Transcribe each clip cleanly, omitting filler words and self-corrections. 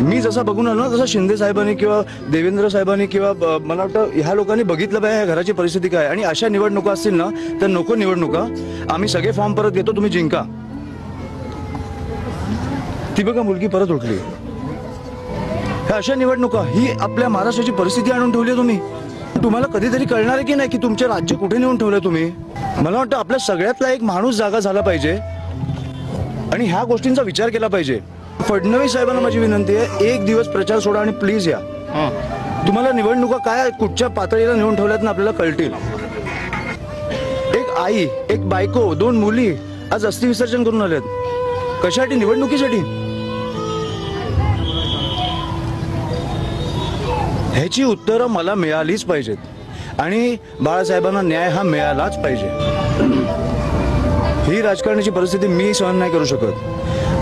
मी जसा बघून आलो ना तसं शिंदे साहेबांनी किंवा देवेंद्र साहेबांनी किंवा मला वाटतं ह्या लोकांनी बघितलं पाहिजे ह्या घराची परिस्थिती काय आणि अशा निवडणुका असतील ना तर नको निवडणुका. आम्ही सगळे फॉर्म परत घेतो, तुम्ही जिंका. ती बघा मुलगी परत उठली. ह्या अशा निवडणुका ही आपल्या महाराष्ट्राची परिस्थिती आणून ठेवली तुम्ही. तुम्हाला कधीतरी कळणार आहे की नाही की तुमचे राज्य कुठे नेऊन ठेवलं तुम्ही. मला वाटतं आपल्या सगळ्यातला एक माणूस जागा झाला पाहिजे आणि ह्या गोष्टींचा विचार केला पाहिजे. फडणवीस साहेबांना माझी विनंती आहे, एक दिवस प्रचार सोडा आणि प्लीज या. तुम्हाला निवडणुका काय कुठच्या पातळीला नेऊन ठेवल्यात ना आपल्याला कळतील. एक आई, एक बायको, 2 मुली आज अस्थि विसर्जन करून आल्यात. कशासाठी? निवडणुकीसाठी. ह्याची उत्तरं मला मिळालीच पाहिजेत आणि बाळासाहेबांना न्याय हा मिळालाच पाहिजे. ही राजकारणाची परिस्थिती मी सहन नाही करू शकत.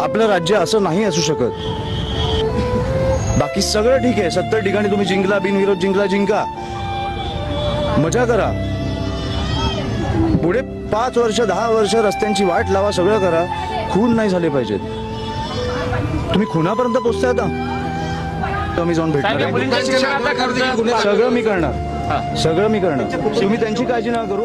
आपलं राज्य असं नाही असू शकत. बाकी सगळं ठीक आहे, 70 ठिकाणी तुम्ही जिंकला, बिनविरोध जिंका, मजा करा. पुढे 5 वर्ष 10 वर्ष रस्त्यांची वाट लावा, सगळं करा. खून नाही झाले पाहिजेत. तुम्ही खुनापर्यंत पोहोचताय आता. मी जाऊन भेटणार, सगळं मी करणार. तुम्ही त्यांची काळजी नका करू.